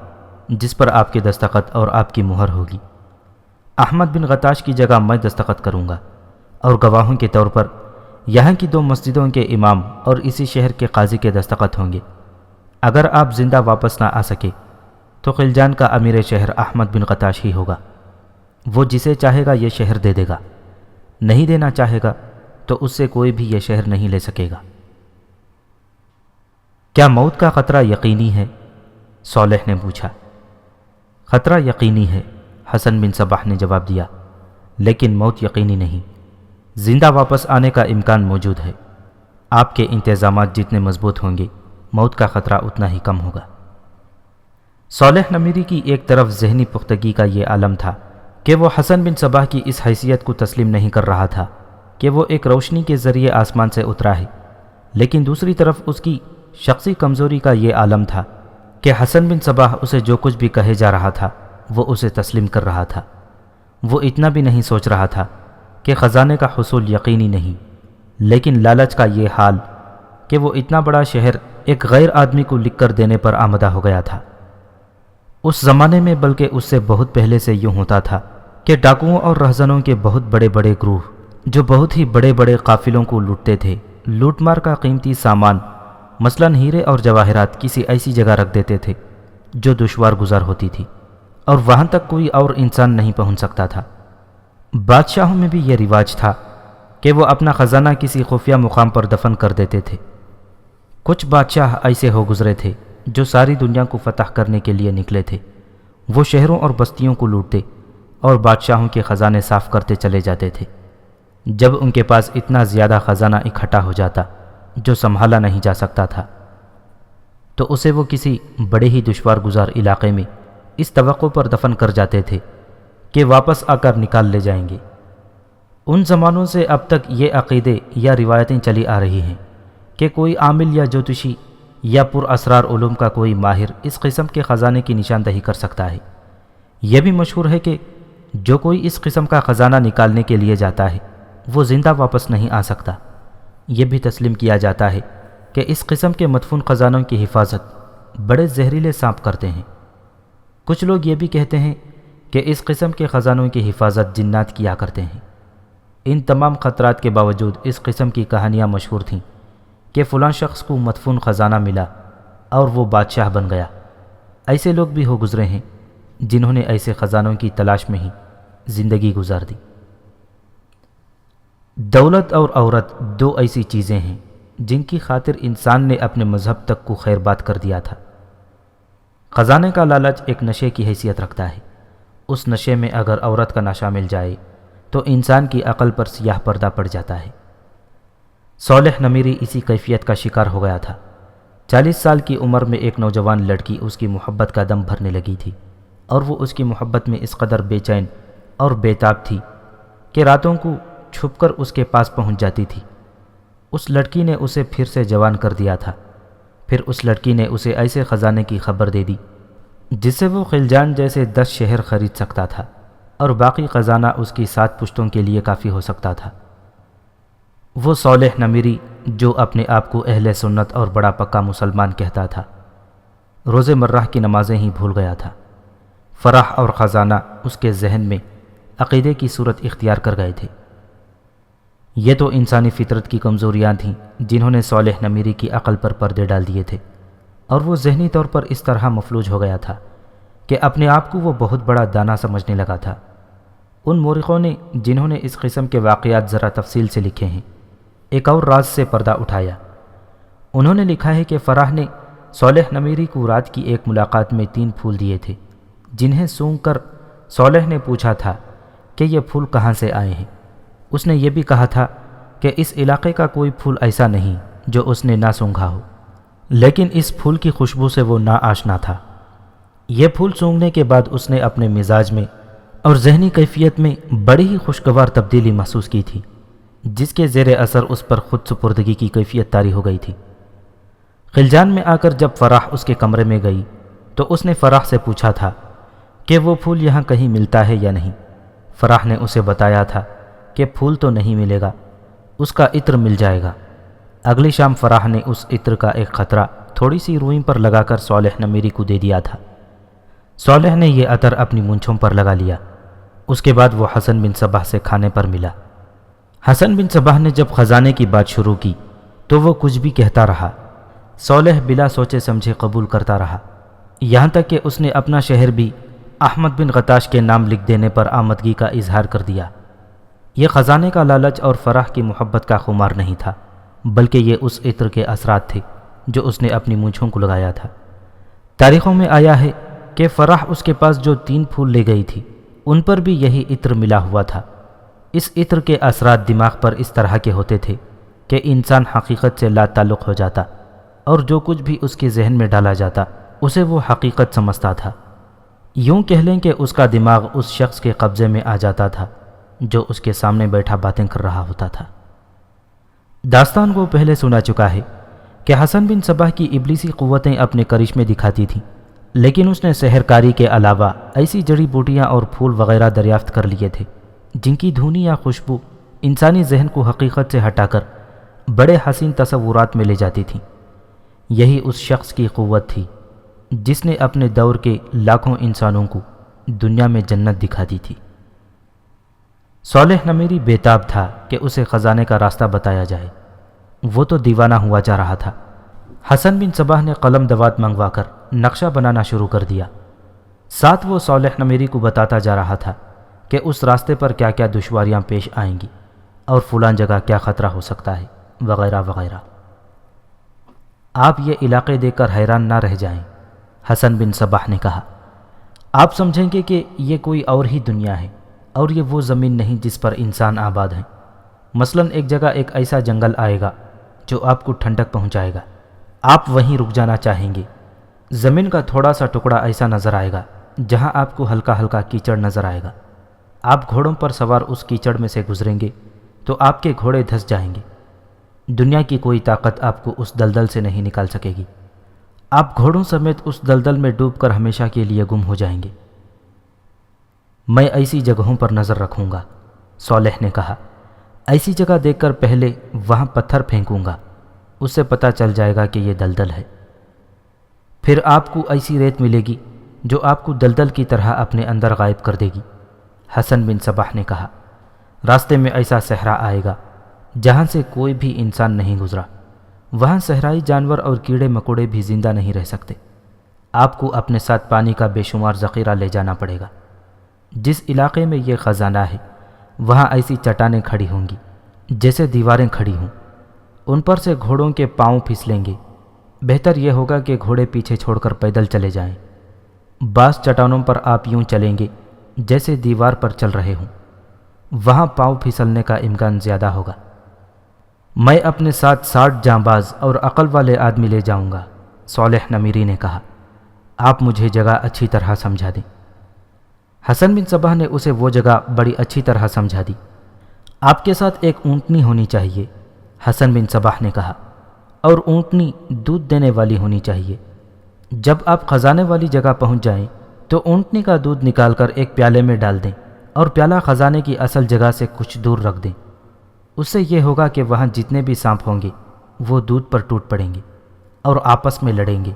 جس پر آپ کے دستخط اور آپ کی مہر ہوگی۔ احمد بن غتاش کی جگہ میں دستخط کروں گا، اور گواہوں کے طور پر یہاں کی 2 مسجدوں کے امام اور اسی شہر کے قاضی کے دستخط ہوں گے۔ اگر آپ زندہ واپس نہ آ سکے تو خلجان کا امیر شہر احمد بن غتاش ہی ہوگا۔ وہ جسے چاہے گا یہ شہر دے دے گا، نہیں دینا چاہے گا تو اس سے کوئی بھی یہ شہر نہیں لے سکے گا۔ کیا موت کا خطرہ یقینی ہے؟ صالح نے پوچھا۔ خطرہ یقینی ہے، حسن بن صباح نے جواب دیا، لیکن موت یقینی نہیں۔ زندہ واپس آنے کا امکان موجود ہے۔ آپ کے انتظامات جتنے مضبوط ہوں گے، موت کا خطرہ اتنا ہی کم ہوگا۔ صالح نمیری کی ایک طرف ذہنی پختگی کا یہ عالم تھا کہ وہ حسن بن صباح کی اس حیثیت کو تسلیم نہیں کر رہا تھا کہ وہ ایک روشنی کے ذریعے آسمان سے اترا ہے، لیکن دوسری طرف اس کی شخصی کمزوری کا یہ عالم تھا کہ حسن بن صباح اسے جو کچھ بھی کہے جا رہا تھا وہ اسے تسلیم کر رہا تھا۔ وہ اتنا بھی نہیں سوچ رہا تھا کہ خزانے کا حصول یقینی نہیں، لیکن لالچ کا یہ حال کہ وہ اتنا بڑا شہر ایک غیر آدمی کو لکھ کر دینے پر آمادہ ہو گیا تھا۔ اس زمانے میں بلکہ اس سے بہت پہلے سے یوں ہوتا تھا کہ ڈاکوؤں اور رہزنوں کے بہت بڑے بڑے گروہ جو بہت ہی بڑے بڑے قافلوں کو لوٹتے تھے، لوٹ مار کا قیمتی سامان مثلاً ہیرے اور جواہرات کسی ایسی جگہ رکھ دیتے تھے جو دشوار گزار ہوتی تھی اور وہاں تک کوئی اور انسان نہیں پہنچ سکتا تھا۔ بادشاہوں میں بھی یہ رواج تھا کہ وہ اپنا خزانہ کسی خفیہ مقام پر دفن کر دیتے تھے۔ کچھ بادشاہ ایسے ہو گزرے تھے جو ساری دنیا کو فتح کرنے کے لیے نکلے تھے۔ وہ شہروں اور بستیوں کو لوٹتے اور بادشاہوں کے خزانے صاف کرتے چلے جاتے تھے۔ جب ان کے پاس اتنا زیادہ خزانہ اکٹھا ہو جاتا جو سنبھالا نہیں جا سکتا تھا تو اسے وہ کسی بڑے ہی دشوار گزار علاقے میں اس توقع پر دفن کر جاتے تھے کہ واپس آ کر نکال لے جائیں گے۔ ان زمانوں سے اب تک یہ عقیدے یا روایتیں چلی آ رہی ہیں کہ کوئی عامل یا جوتشی یا پر اسرار علوم کا کوئی ماہر اس قسم کے خزانے کی نشاندہی کر سکتا ہے۔ یہ بھی مشہور ہے کہ جو کوئی اس قسم کا خزانہ نکالنے کے لیے جاتا ہے وہ زندہ واپس نہیں آ سکتا۔ یہ بھی تسلیم کیا جاتا ہے کہ اس قسم کے مدفون خزانوں کی حفاظت بڑے زہریلے سانپ کرتے ہیں۔ کچھ لوگ یہ بھی کہتے ہیں کہ اس قسم کے خزانوں کی حفاظت جنات کیا کرتے ہیں۔ ان تمام خطرات کے باوجود اس قسم کی کہانیاں مشہور تھیں کہ فلاں شخص کو مدفون خزانہ ملا اور وہ بادشاہ بن گیا۔ ایسے لوگ بھی ہو گزرے ہیں جنہوں نے ایسے خزانوں کی تلاش میں ہی زندگی گزار دی۔ دولت اور عورت 2 ایسی چیزیں ہیں جن کی خاطر انسان نے اپنے مذہب تک کو خیر بات کر دیا تھا۔ خزانے کا لالچ ایک نشے کی حیثیت رکھتا ہے۔ اس نشے میں اگر عورت کا نشہ مل جائے تو انسان کی عقل پر سیاہ پردہ پڑ جاتا ہے۔ صالح نمیری اسی کیفیت کا شکار ہو گیا تھا۔ 40 سال کی عمر میں ایک نوجوان لڑکی اس کی محبت کا دم بھرنے لگی تھی، اور وہ اس کی محبت میں اس قدر بے چین اور بے تاب تھی کہ راتوں کو چھپ کر اس کے پاس پہنچ جاتی تھی۔ اس لڑکی نے اسے پھر سے جوان کر دیا تھا۔ پھر اس لڑکی نے اسے ایسے خزانے کی خبر دے دی جس سے وہ خلجان جیسے 10 شہر خرید سکتا تھا، اور باقی خزانہ اس کی 7 پشتوں کے لیے کافی ہو سکتا تھا۔ وہ صالح نمیری جو اپنے آپ کو اہل سنت اور بڑا پکا مسلمان کہتا تھا، روز مرہ کی نمازیں ہی بھول گیا تھا۔ فرح اور خزانہ اس کے ذہن میں عقیدے کی صورت اختیار کر گئے تھے۔ یہ تو انسانی فطرت کی کمزوریاں تھیں جنہوں نے صالح نمیری کی عقل پر پردے ڈال دیے تھے، اور وہ ذہنی طور پر اس طرح مفلوج ہو گیا تھا کہ اپنے آپ کو وہ بہت بڑا دانا سمجھنے لگا تھا۔ ان مورخوں نے جنہوں نے اس قسم کے واقعات ذرا تفصیل سے لکھے ہیں ایک اور راز سے پردہ اٹھایا۔ انہوں نے لکھا ہے کہ فراح نے صالح نمیری کو رات کی ایک ملاقات میں 3 پھول دیے تھے، جنہیں سونگھ کر صالح نے پوچھا تھا کہ یہ پھول کہاں سے آئے ہیں۔ اس نے یہ بھی کہا تھا کہ اس علاقے کا کوئی پھول ایسا نہیں جو اس نے نہ سونگھا ہو، لیکن اس پھول کی خوشبو سے وہ نا آشنا تھا۔ یہ پھول سونگھنے کے بعد اس نے اپنے مزاج میں اور ذہنی کیفیت میں بڑی ہی خوشگوار تبدیلی محسوس کی تھی، جس کے زیر اثر اس پر خود سپردگی کی کیفیت طاری ہو گئی تھی۔ خلجان میں آ کر جب فراح اس کے کمرے میں گئی تو اس نے فراح سے پوچھا تھا کہ وہ پھول یہاں کہیں ملتا ہے یا نہیں۔ فراح نے اسے بتایا تھا کہ پھول تو نہیں ملے گا، اس کا عطر مل جائے گا۔ اگلی شام فراح نے اس عطر کا ایک قطرہ تھوڑی سی روئی پر لگا کر صالح نمیری کو دے دیا تھا۔ صالح نے یہ عطر اپنی مونچھوں پر لگا لیا۔ اس کے بعد وہ حسن بن صباح سے کھانے پر ملا۔ حسن بن صباح نے جب خزانے کی بات شروع کی تو وہ کچھ بھی کہتا رہا۔ صالح بلا سوچے سمجھے قبول کرتا رہا، یہاں تک کہ اس نے اپنا شہر بھی احمد بن غتاش کے نام لکھ دینے پر آمدگی کا اظہار کر دیا۔ یہ خزانے کا لالچ اور فراح کی محبت کا خمار نہیں تھا، بلکہ یہ اس عطر کے اثرات تھے جو اس نے اپنی مونچھوں کو لگایا تھا۔ تاریخوں میں آیا ہے کہ فراح اس کے پاس جو 3 پھول لے گئی تھی ان پر بھی یہی عطر ملا ہوا تھا۔ اس عطر کے اثرات دماغ پر اس طرح کے ہوتے تھے کہ انسان حقیقت سے لا تعلق ہو جاتا اور جو کچھ بھی اس کے ذہن میں ڈالا جاتا اسے وہ حقیقت سمجھتا تھا۔ یوں کہہ لیں کہ اس کا دماغ اس شخص کے قبضے میں آ جاتا تھا جو اس کے سامنے بیٹھا باتیں کر رہا ہوتا تھا۔ داستان کو پہلے سنا چکا ہے کہ حسن بن صباح کی ابلیسی قوتیں اپنے کرشمے دکھاتی تھیں، لیکن اس نے سحرکاری کے علاوہ ایسی جڑی بوٹیاں اور پھول وغیرہ دریافت کر لیے تھے جن کی دھونی یا خوشبو انسانی ذہن کو حقیقت سے ہٹا کر بڑے حسین تصورات میں لے جاتی تھیں۔ یہی اس شخص کی قوت تھی جس نے اپنے دور کے لاکھوں انسانوں کو دنیا میں جنت دکھا دی تھی۔ صالح نمیری بےتاب تھا کہ اسے خزانے کا راستہ بتایا جائے، وہ تو دیوانہ ہوا جا رہا تھا۔ حسن بن صباح نے قلم دوات منگوا کر نقشہ بنانا شروع کر دیا، ساتھ وہ صالح نمیری کو بتاتا جا رہا تھا کہ اس راستے پر کیا کیا دشواریاں پیش آئیں گی اور فلاں جگہ کیا خطرہ ہو سکتا ہے وغیرہ وغیرہ۔ آپ یہ علاقے دیکھ کر حیران نہ رہ جائیں، حسن بن صباح نے کہا۔ آپ سمجھیں گے کہ یہ کوئی اور ہی دنیا ہے اور یہ وہ زمین نہیں جس پر انسان آباد ہیں۔ مثلاً ایک جگہ ایک ایسا جنگل آئے گا جو آپ کو ٹھنڈک پہنچائے گا، آپ وہیں رک جانا چاہیں گے۔ زمین کا تھوڑا سا ٹکڑا ایسا نظر آئے گا جہاں آپ کو ہلکا ہلکا کیچڑ نظر آئے گا۔ آپ گھوڑوں پر سوار اس کیچڑ میں سے گزریں گے تو آپ کے گھوڑے دھس جائیں گے۔ دنیا کی کوئی طاقت آپ کو اس دلدل سے نہیں نکال سکے گی۔ آپ گھوڑوں سمیت اس دلدل میں ڈوب کر ہمیشہ کے لیے گم ہو جائیں گے۔ میں ایسی جگہوں پر نظر رکھوں گا، صالح نے کہا۔ ایسی جگہ دیکھ کر پہلے وہاں پتھر پھینکوں گا، اس سے پتہ چل جائے گا کہ یہ دلدل ہے۔ پھر آپ کو ایسی ریت ملے گی جو آپ کو دلدل کی طرح اپنے اندر غائب کر دے گی، حسن بن صباح نے کہا۔ راستے میں ایسا صحرا آئے گا جہاں سے کوئی بھی انسان نہیں گزرا، وہاں صحرائی جانور اور کیڑے مکوڑے بھی زندہ نہیں رہ سکتے۔ آپ کو اپنے ساتھ پانی کا بے شمار ذخیرہ لے جانا پڑے گا۔ جس علاقے میں یہ خزانہ ہے وہاں ایسی چٹانیں کھڑی ہوں گی جیسے دیواریں کھڑی ہوں، ان پر سے گھوڑوں کے پاؤں پھسلیں گے۔ بہتر یہ ہوگا کہ گھوڑے پیچھے چھوڑ کر پیدل چلے جائیں۔ بعض چٹانوں پر آپ یوں چلیں گے جیسے دیوار پر چل رہے ہوں، وہاں پاؤں پھسلنے کا امکان زیادہ ہوگا۔ میں اپنے ساتھ 60 جانباز اور عقل والے آدمی لے جاؤں گا، صالح نمیری نے کہا۔ آپ مجھے جگہ اچھی طرح سمجھا دیں۔ حسن بن صباح نے اسے وہ جگہ بڑی اچھی طرح سمجھا دی۔ آپ کے ساتھ ایک اونٹنی ہونی چاہیے، حسن بن صباح نے کہا، اور اونٹنی دودھ دینے والی ہونی چاہیے۔ جب آپ خزانے والی جگہ پہنچ جائیں تو اونٹنی کا دودھ نکال کر ایک پیالے میں ڈال دیں اور پیالہ خزانے کی اصل جگہ سے کچھ دور رکھ دیں۔ اس سے یہ ہوگا کہ وہاں جتنے بھی سانپ ہوں گے وہ دودھ پر ٹوٹ پڑیں گے اور آپس میں لڑیں گے۔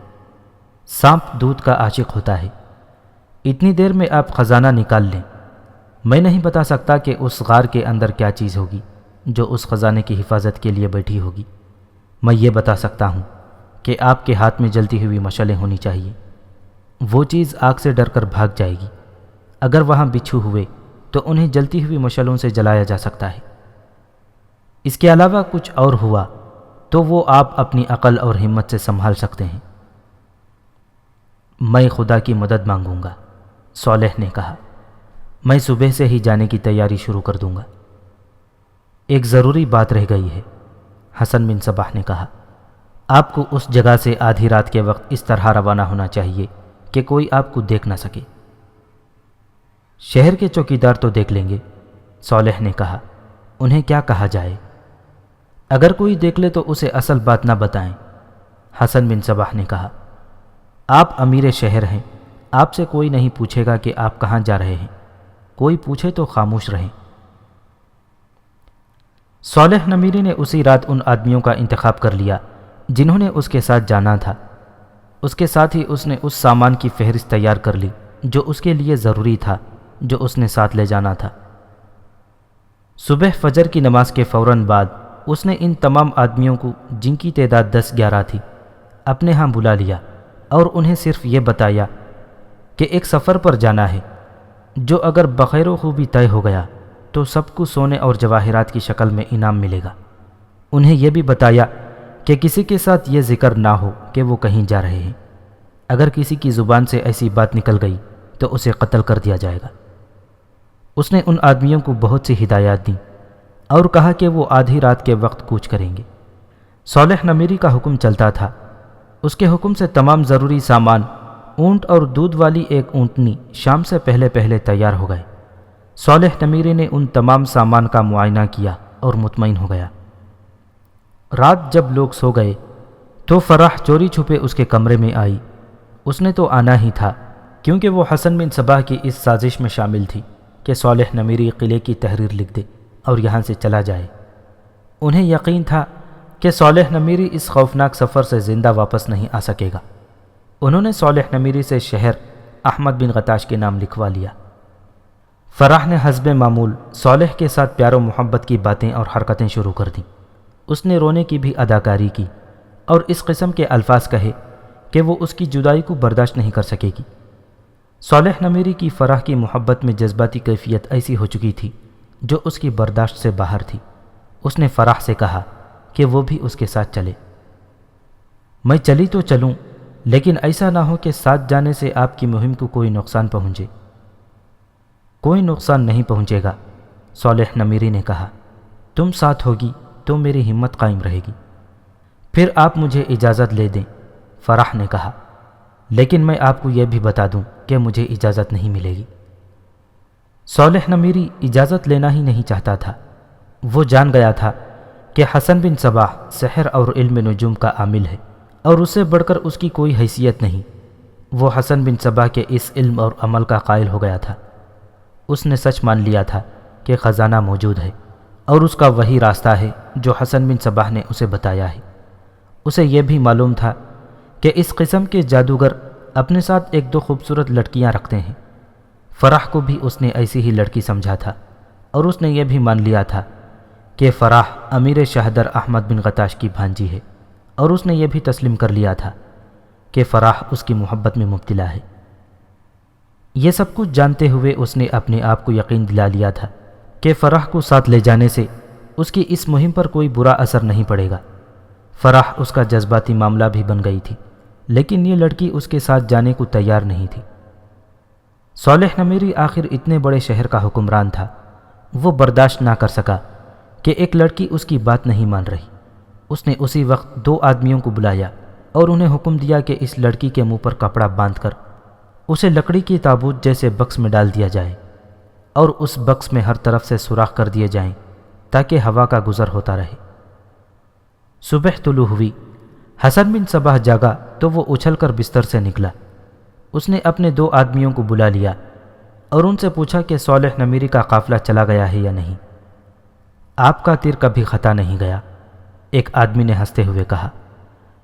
سانپ دودھ کا عاشق ہوتا ہے۔ اتنی دیر میں آپ خزانہ نکال لیں۔ میں نہیں بتا سکتا کہ اس غار کے اندر کیا چیز ہوگی جو اس خزانے کی حفاظت کے لیے بیٹھی ہوگی۔ میں یہ بتا سکتا ہوں کہ آپ کے ہاتھ میں جلتی ہوئی مشعلیں ہونی چاہیے۔ وہ چیز آگ سے ڈر کر بھاگ جائے گی۔ اگر وہاں بچھو ہوئے تو انہیں جلتی ہوئی مشعلوں سے جلایا جا سکتا ہے۔ اس کے علاوہ کچھ اور ہوا تو وہ آپ اپنی عقل اور ہمت سے سنبھال سکتے ہیں۔ میں خدا کی مدد مانگوں گا، صالح نے کہا۔ میں صبح سے ہی جانے کی تیاری شروع کر دوں گا۔ ایک ضروری بات رہ گئی ہے، حسن بن صباح نے کہا۔ آپ کو اس جگہ سے آدھی رات کے وقت اس طرح روانہ ہونا چاہیے کہ کوئی آپ کو دیکھ نہ سکے۔ شہر کے چوکیدار تو دیکھ لیں گے، صالح نے کہا۔ انہیں کیا کہا جائے؟ اگر کوئی دیکھ لے تو اسے اصل بات نہ بتائیں، حسن بن صباح نے کہا۔ آپ امیر شہر ہیں، آپ سے کوئی نہیں پوچھے گا کہ آپ کہاں جا رہے ہیں، کوئی پوچھے تو خاموش رہیں۔ صالح نمیری نے اسی رات ان آدمیوں کا انتخاب کر لیا جنہوں نے اس کے ساتھ جانا تھا۔ اس کے ساتھ ہی اس نے اس سامان کی فہرست تیار کر لی جو اس کے لیے ضروری تھا، جو اس نے ساتھ لے جانا تھا۔ صبح فجر کی نماز کے فوراً بعد اس نے ان تمام آدمیوں کو، جن کی تعداد 10-11 تھی، اپنے ہاں بلا لیا اور انہیں صرف یہ بتایا کہ ایک سفر پر جانا ہے جو اگر بخیر و خوبی طے ہو گیا تو سب کو سونے اور جواہرات کی شکل میں انعام ملے گا۔ انہیں یہ بھی بتایا کہ کسی کے ساتھ یہ ذکر نہ ہو کہ وہ کہیں جا رہے ہیں۔ اگر کسی کی زبان سے ایسی بات نکل گئی تو اسے قتل کر دیا جائے گا۔ اس نے ان آدمیوں کو بہت سی ہدایات دیں اور کہا کہ وہ آدھی رات کے وقت کوچ کریں گے۔ صالح نمیری کا حکم چلتا تھا۔ اس کے حکم سے تمام ضروری سامان، اونٹ اور دودھ والی ایک اونٹنی شام سے پہلے پہلے تیار ہو گئے۔ صالح نمیری نے ان تمام سامان کا معائنہ کیا اور مطمئن ہو گیا۔ رات جب لوگ سو گئے تو فرح چوری چھپے اس کے کمرے میں آئی۔ اس نے تو آنا ہی تھا کیونکہ وہ حسن بن صباح کی اس سازش میں شامل تھی کہ صالح نمیری قلعے کی تحریر لکھ دے اور یہاں سے چلا جائے۔ انہیں یقین تھا کہ صالح نمیری اس خوفناک سفر سے زندہ واپس نہیں آ سکے گا۔ انہوں نے صالح نمیری سے شہر احمد بن غتاش کے نام لکھوا لیا۔ فرح نے حسب معمول صالح کے ساتھ پیار و محبت کی باتیں اور حرکتیں شروع کر دیں۔ اس نے رونے کی بھی اداکاری کی اور اس قسم کے الفاظ کہے کہ وہ اس کی جدائی کو برداشت نہیں کر سکے گی۔ صالح نمیری کی فرح کی محبت میں جذباتی کیفیت ایسی ہو چکی تھی جو اس کی برداشت سے باہر تھی۔ اس نے فرح سے کہا کہ وہ بھی اس کے ساتھ چلے۔ میں چلی تو چلوں، لیکن ایسا نہ ہو کہ ساتھ جانے سے آپ کی مہم کو کوئی نقصان پہنچے۔ کوئی نقصان نہیں پہنچے گا، صالح نمیری نے کہا۔ تم ساتھ ہوگی تو میری ہمت قائم رہے گی۔ پھر آپ مجھے اجازت لے دیں، فرح نے کہا، لیکن میں آپ کو یہ بھی بتا دوں کہ مجھے اجازت نہیں ملے گی۔ صالح نمیری اجازت لینا ہی نہیں چاہتا تھا۔ وہ جان گیا تھا کہ حسن بن صباح سحر اور علم نجوم کا عامل ہے اور اس سے بڑھ کر اس کی کوئی حیثیت نہیں۔ وہ حسن بن صباح کے اس علم اور عمل کا قائل ہو گیا تھا۔ اس نے سچ مان لیا تھا کہ خزانہ موجود ہے اور اس کا وہی راستہ ہے جو حسن بن صباح نے اسے بتایا ہے۔ اسے یہ بھی معلوم تھا کہ اس قسم کے جادوگر اپنے ساتھ 1-2 خوبصورت لڑکیاں رکھتے ہیں۔ فرح کو بھی اس نے ایسی ہی لڑکی سمجھا تھا اور اس نے یہ بھی مان لیا تھا کہ فرح امیر شہدر احمد بن غتاش کی بھانجی ہے، اور اس نے یہ بھی تسلیم کر لیا تھا کہ فرح اس کی محبت میں مبتلا ہے۔ یہ سب کچھ جانتے ہوئے اس نے اپنے آپ کو یقین دلا لیا تھا کہ فرح کو ساتھ لے جانے سے اس کی اس مہم پر کوئی برا اثر نہیں پڑے گا۔ فرح اس کا جذباتی معاملہ بھی بن گئی تھی، لیکن یہ لڑکی اس کے ساتھ جانے کو تیار نہیں تھی۔ صالح نمیری آخر اتنے بڑے شہر کا حکمران تھا۔ وہ برداشت نہ کر سکا کہ ایک لڑکی اس کی بات نہیں مان رہی۔ اس نے اسی وقت 2 آدمیوں کو بلایا اور انہیں حکم دیا کہ اس لڑکی کے منہ پر کپڑا باندھ کر اسے لکڑی کی تابوت جیسے بکس میں ڈال دیا جائے اور اس بکس میں ہر طرف سے سوراخ کر دیے جائیں تاکہ ہوا کا گزر ہوتا رہے۔ صبح طلوع ہوئی۔ حسن بن صباح جاگا تو وہ اچھل کر بستر سے نکلا۔ اس نے اپنے 2 آدمیوں کو بلا لیا اور ان سے پوچھا کہ صالح نمیری کا قافلہ چلا گیا ہے یا نہیں۔ آپ کا تیر کبھی خطا نہیں گیا، ایک آدمی نے ہنستے ہوئے کہا۔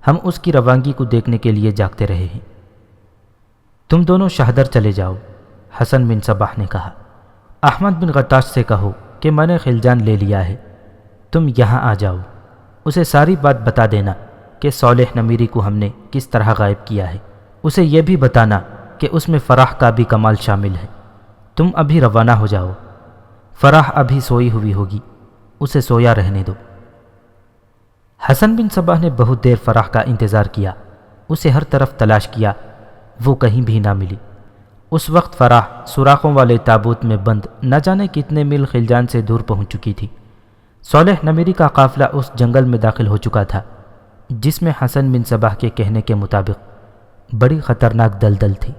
ہم اس کی روانگی کو دیکھنے کے لیے جاگتے رہے ہیں۔ تم دونوں شہدر چلے جاؤ، حسن بن صباح نے کہا۔ احمد بن غتاش سے کہو کہ میں نے خلجان لے لیا ہے، تم یہاں آ جاؤ، اسے ساری بات بتا دینا کہ صالح نمیری کو ہم نے کس طرح غائب کیا ہے۔ اسے یہ بھی بتانا کہ اس میں فرح کا بھی کمال شامل ہے۔ تم ابھی روانہ ہو جاؤ، فراح ابھی سوئی ہوئی ہوگی، اسے سویا رہنے دو۔ حسن بن صباح نے بہت دیر فراح کا انتظار کیا، اسے ہر طرف تلاش کیا، وہ کہیں بھی نہ ملی۔ اس وقت فراح سوراخوں والے تابوت میں بند نہ جانے کتنے میل خلجان سے دور پہنچ چکی تھی۔ صالح نمیری کا قافلہ اس جنگل میں داخل ہو چکا تھا جس میں حسن بن صباح کے کہنے کے مطابق بڑی خطرناک دلدل تھی۔